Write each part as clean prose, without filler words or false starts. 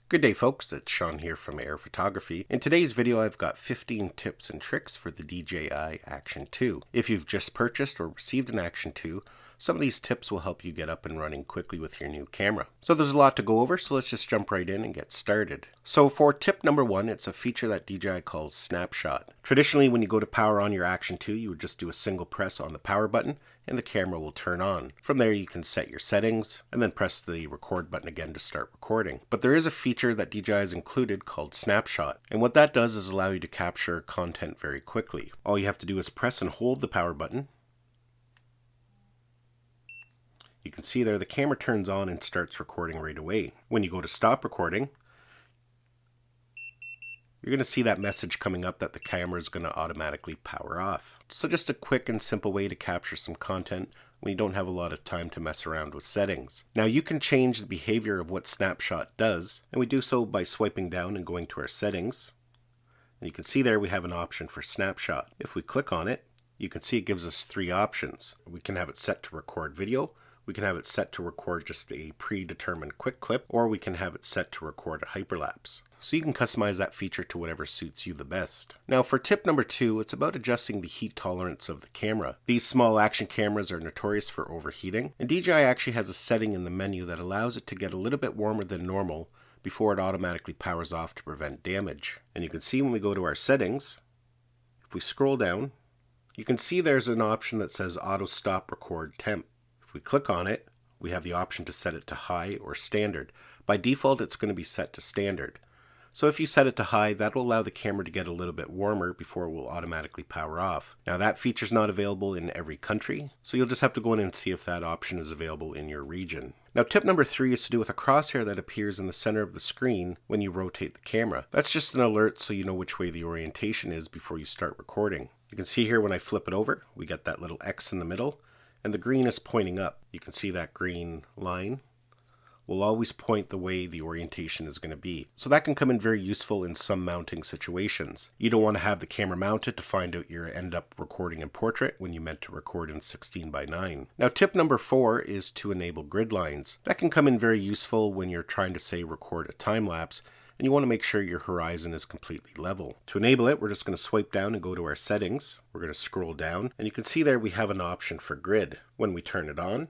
Good day folks, it's Sean here from Air Photography. In today's video I've got 15 tips and tricks for the DJI Action 2. If you've just purchased or received an Action 2, some of these tips will help you get up and running quickly with your new camera. So there's a lot to go over, so let's just jump right in and get started. So for tip number 1, it's a feature that DJI calls Snapshot. Traditionally when you go to power on your Action 2, you would just do a single press on the power button and the camera will turn on. From there you can set your settings and then press the record button again to start recording. But there is a feature that DJI has included called Snapshot, and what that does is allow you to capture content very quickly. All you have to do is press and hold the power button. You can see there the camera turns on and starts recording right away. When you go to stop recording, you're going to see that message coming up that the camera is going to automatically power off. So just a quick and simple way to capture some content when you don't have a lot of time to mess around with settings. Now you can change the behavior of what Snapshot does, and we do so by swiping down and going to our settings. And you can see there we have an option for Snapshot. If we click on it, you can see it gives us 3 options. We can have it set to record video, we can have it set to record just a predetermined quick clip, or we can have it set to record a hyperlapse. So you can customize that feature to whatever suits you the best. Now for tip number 2, it's about adjusting the heat tolerance of the camera. These small action cameras are notorious for overheating, and DJI actually has a setting in the menu that allows it to get a little bit warmer than normal before it automatically powers off to prevent damage. And you can see when we go to our settings, if we scroll down, you can see there's an option that says auto stop record temp. If we click on it, we have the option to set it to high or standard. By default, it's going to be set to standard. So if you set it to high, that will allow the camera to get a little bit warmer before it will automatically power off. Now that feature is not available in every country, so you'll just have to go in and see if that option is available in your region. Now tip number 3 is to do with a crosshair that appears in the center of the screen when you rotate the camera. That's just an alert so you know which way the orientation is before you start recording. You can see here when I flip it over, we get that little X in the middle, and the green is pointing up. You can see that green line will always point the way the orientation is going to be. So that can come in very useful in some mounting situations. You don't want to have the camera mounted to find out you end up recording in portrait when you meant to record in 16:9. Now tip number 4 is to enable grid lines. That can come in very useful when you're trying to say record a time lapse and you want to make sure your horizon is completely level. To enable it, we're just going to swipe down and go to our settings. We're going to scroll down and you can see there we have an option for grid. When we turn it on,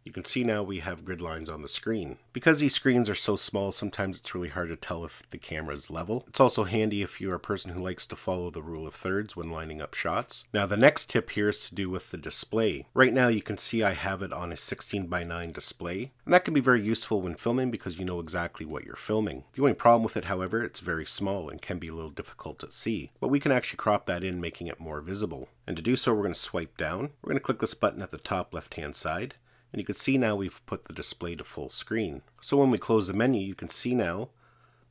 you can see now we have grid lines on the screen. Because these screens are so small, sometimes it's really hard to tell if the camera is level. It's also handy if you're a person who likes to follow the rule of thirds when lining up shots. Now the next tip here is to do with the display. Right now you can see I have it on a 16:9 display, and that can be very useful when filming because you know exactly what you're filming. The only problem with it, however, it's very small and can be a little difficult to see, but we can actually crop that in, making it more visible. And to do so, we're going to swipe down. We're going to click this button at the top left hand side. And you can see now we've put the display to full screen. So when we close the menu, you can see now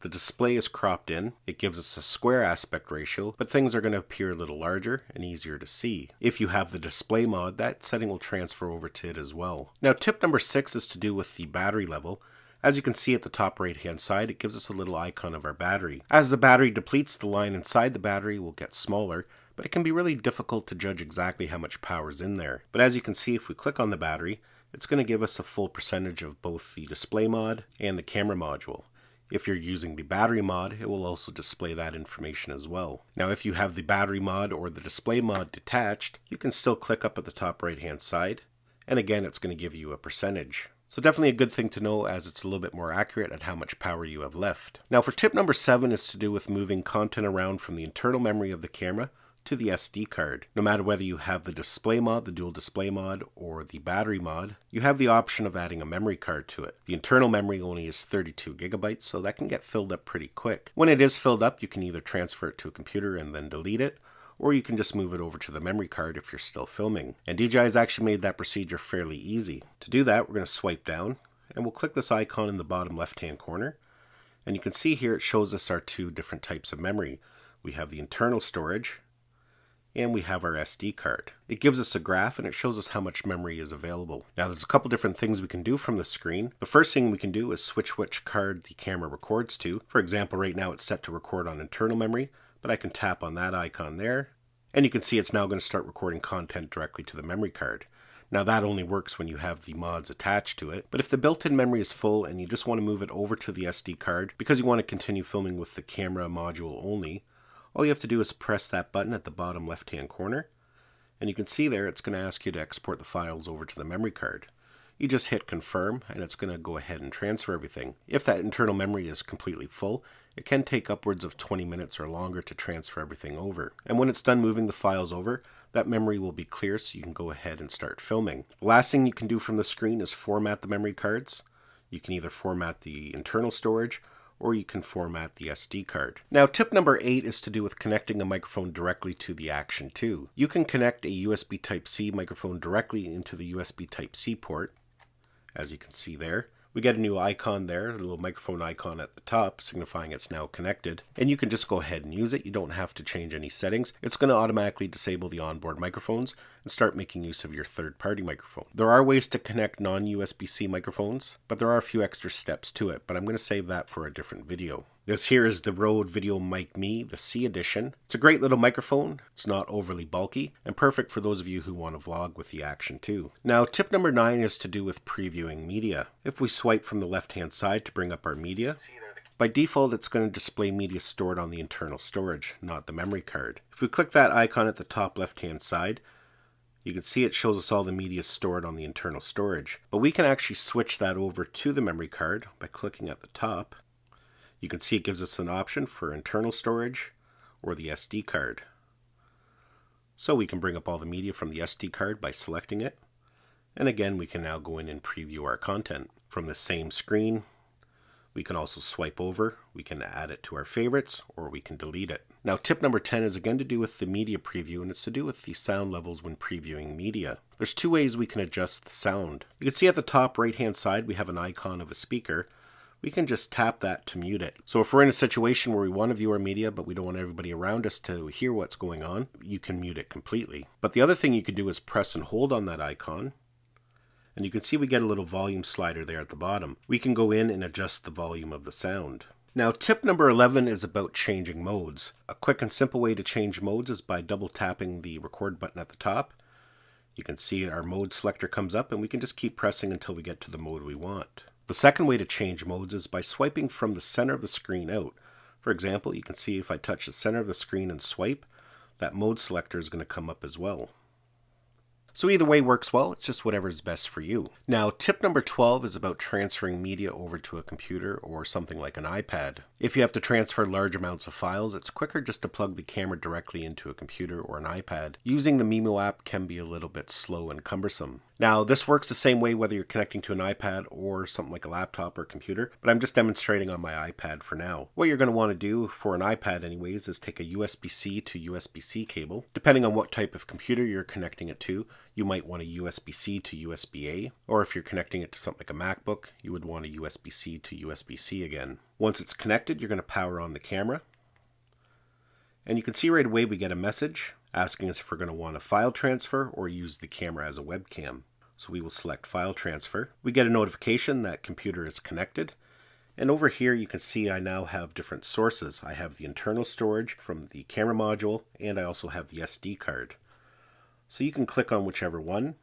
the display is cropped in. It gives us a square aspect ratio, but things are going to appear a little larger and easier to see. If you have the display mod, that setting will transfer over to it as well. Now tip number 6 is to do with the battery level. As you can see at the top right hand side, it gives us a little icon of our battery. As the battery depletes, the line inside the battery will get smaller, but it can be really difficult to judge exactly how much power is in there. But as you can see, if we click on the battery, it's going to give us a full percentage of both the display mod and the camera module. If you're using the battery mod, it will also display that information as well. Now if you have the battery mod or the display mod detached, you can still click up at the top right hand side, and again it's going to give you a percentage. So definitely a good thing to know, as it's a little bit more accurate at how much power you have left. Now for tip number 7 is to do with moving content around from the internal memory of the camera to the SD card. No matter whether you have the display mod, the dual display mod, or the battery mod, you have the option of adding a memory card to it. The internal memory only is 32 gigabytes, so that can get filled up pretty quick. When it is filled up, you can either transfer it to a computer and then delete it, or you can just move it over to the memory card if you're still filming. And DJI has actually made that procedure fairly easy. To do that, we're going to swipe down, and we'll click this icon in the bottom left-hand corner. And you can see here it shows us our 2 different types of memory. We have the internal storage, and we have our SD card. It gives us a graph and it shows us how much memory is available. Now there's a couple different things we can do from the screen. The first thing we can do is switch which card the camera records to. For example, right now it's set to record on internal memory, but I can tap on that icon there, and you can see it's now going to start recording content directly to the memory card. Now that only works when you have the mods attached to it, but if the built-in memory is full and you just want to move it over to the SD card because you want to continue filming with the camera module only, all you have to do is press that button at the bottom left-hand corner, and you can see there it's going to ask you to export the files over to the memory card. You just hit confirm and it's going to go ahead and transfer everything. If that internal memory is completely full, it can take upwards of 20 minutes or longer to transfer everything over. And when it's done moving the files over, that memory will be clear so you can go ahead and start filming. The last thing you can do from the screen is format the memory cards. You can either format the internal storage or you can format the SD card. Now tip number 8 is to do with connecting a microphone directly to the Action 2. You can connect a USB Type-C microphone directly into the USB Type-C port. As you can see there, we get a new icon there, a little microphone icon at the top signifying it's now connected, and you can just go ahead and use it. You don't have to change any settings. It's going to automatically disable the onboard microphones and start making use of your third-party microphone. There are ways to connect non-USB-C microphones, but there are a few extra steps to it, but I'm going to save that for a different video. This here is the Rode Video Mic Me, the C edition. It's a great little microphone. It's not overly bulky and perfect for those of you who want to vlog with the Action 2. Now tip number 9 is to do with previewing media. If we swipe from the left hand side to bring up our media, by default it's going to display media stored on the internal storage, not the memory card. If we click that icon at the top left hand side, you can see it shows us all the media stored on the internal storage. But we can actually switch that over to the memory card by clicking at the top. You can see it gives us an option for internal storage or the SD card. So we can bring up all the media from the SD card by selecting it. And again, we can now go in and preview our content. From the same screen, we can also swipe over, we can add it to our favorites, or we can delete it. Now tip number 10 is again to do with the media preview, and it's to do with the sound levels when previewing media. There's two ways we can adjust the sound. You can see at the top right hand side we have an icon of a speaker. We can just tap that to mute it. So if we're in a situation where we want to view our media but we don't want everybody around us to hear what's going on, you can mute it completely. But the other thing you can do is press and hold on that icon, and you can see we get a little volume slider there at the bottom. We can go in and adjust the volume of the sound. Now tip number 11 is about changing modes. A quick and simple way to change modes is by double tapping the record button at the top. You can see our mode selector comes up and we can just keep pressing until we get to the mode we want. The second way to change modes is by swiping from the center of the screen out. For example, you can see if I touch the center of the screen and swipe, that mode selector is going to come up as well. So either way works well, it's just whatever is best for you. Now tip number 12 is about transferring media over to a computer or something like an iPad. If you have to transfer large amounts of files, it's quicker just to plug the camera directly into a computer or an iPad. Using the Mimo app can be a little bit slow and cumbersome. Now this works the same way whether you're connecting to an iPad or something like a laptop or computer, but I'm just demonstrating on my iPad for now. What you're going to want to do for an iPad anyways is take a USB-C to USB-C cable. Depending on what type of computer you're connecting it to, you might want a USB-C to USB-A, or if you're connecting it to something like a MacBook, you would want a USB-C to USB-C again. Once it's connected, you're going to power on the camera, and you can see right away we get a message asking us if we're going to want a file transfer or use the camera as a webcam. So we will select file transfer. We get a notification that computer is connected, and over here you can see I now have different sources. I have the internal storage from the camera module, and I also have the SD card. So you can click on whichever one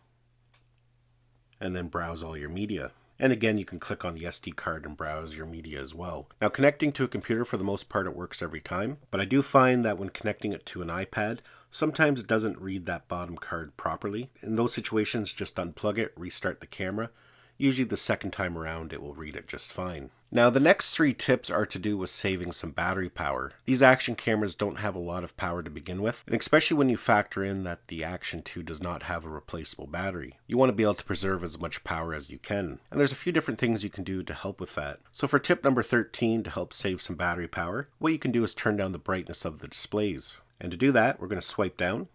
and then browse all your media. And again, you can click on the SD card and browse your media as well. Now connecting to a computer, for the most part, it works every time, but I do find that when connecting it to an iPad, sometimes it doesn't read that bottom card properly. In those situations, just unplug it, restart the camera. Usually the second time around it will read it just fine. Now the next 3 tips are to do with saving some battery power. These Action cameras don't have a lot of power to begin with, and especially when you factor in that the Action 2 does not have a replaceable battery. You want to be able to preserve as much power as you can, and there's a few different things you can do to help with that. So for tip number 13, to help save some battery power, what you can do is turn down the brightness of the displays. And to do that, we're going to swipe down,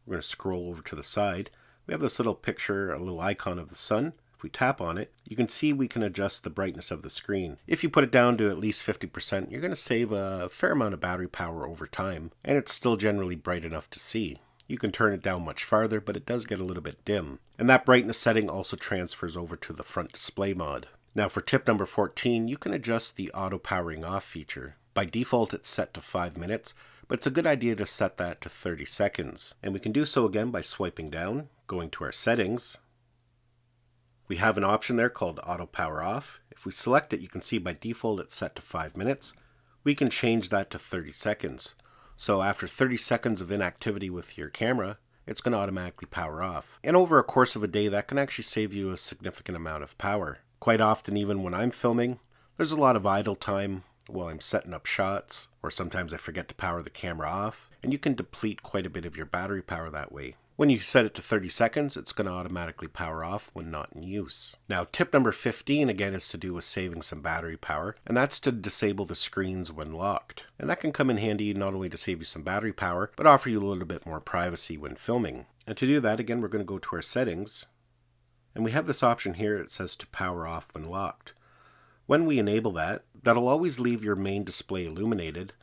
we're going to scroll over to the side. We have this little picture, a little icon of the sun. If we tap on it, you can see we can adjust the brightness of the screen. If you put it down to at least 50%, you're going to save a fair amount of battery power over time, and it's still generally bright enough to see. You can turn it down much farther, but it does get a little bit dim. And that brightness setting also transfers over to the front display mod. Now for tip number 14, you can adjust the auto powering off feature. By default, it's set to 5 minutes, but it's a good idea to set that to 30 seconds. And we can do so again by swiping down, going to our settings, We have an option there called Auto Power Off. If we select it, you can see by default it's set to 5 minutes. We can change that to 30 seconds. So after 30 seconds of inactivity with your camera, it's going to automatically power off. And over a course of a day, that can actually save you a significant amount of power. Quite often, even when I'm filming, there's a lot of idle time while I'm setting up shots, or sometimes I forget to power the camera off, and you can deplete quite a bit of your battery power that way. When you set it to 30 seconds, it's going to automatically power off when not in use. Now, tip number 15 again is to do with saving some battery power, and that's to disable the screens when locked. And that can come in handy not only to save you some battery power, but offer you a little bit more privacy when filming. And to do that, again, we're going to go to our settings, and we have this option here. It says to power off when locked. When we enable that, that'll always leave your main display illuminated,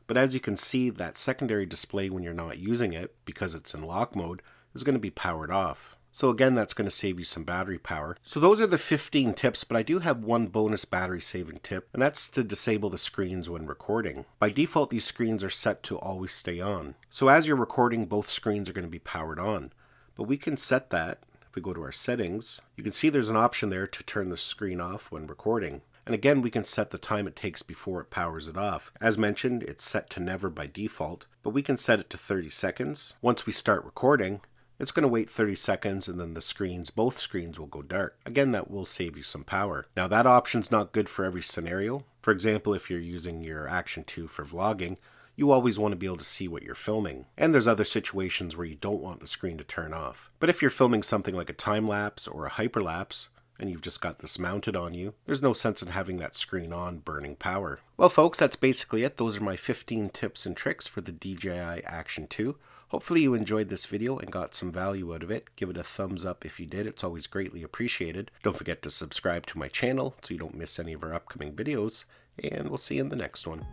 but as you can see, that secondary display when you're not using it, because it's in lock mode, is going to be powered off. So again, that's going to save you some battery power. So those are the 15 tips, but I do have one bonus battery saving tip, and that's to disable the screens when recording. By default, these screens are set to always stay on. So as you're recording, both screens are going to be powered on. But we can set that. If we go to our settings, you can see there's an option there to turn the screen off when recording. And again, we can set the time it takes before it powers it off. As mentioned, it's set to never by default, but we can set it to 30 seconds. Once we start recording, it's going to wait 30 seconds and then both screens will go dark. Again, that will save you some power. Now that option's not good for every scenario. For example, if you're using your Action 2 for vlogging, you always want to be able to see what you're filming. And there's other situations where you don't want the screen to turn off. But if you're filming something like a time lapse or a hyperlapse, and you've just got this mounted on you, there's no sense in having that screen on burning power. Well folks, that's basically it. Those are my 15 tips and tricks for the DJI Action 2. Hopefully you enjoyed this video and got some value out of it. Give it a thumbs up if you did. It's always greatly appreciated. Don't forget to subscribe to my channel so you don't miss any of our upcoming videos, and we'll see you in the next one.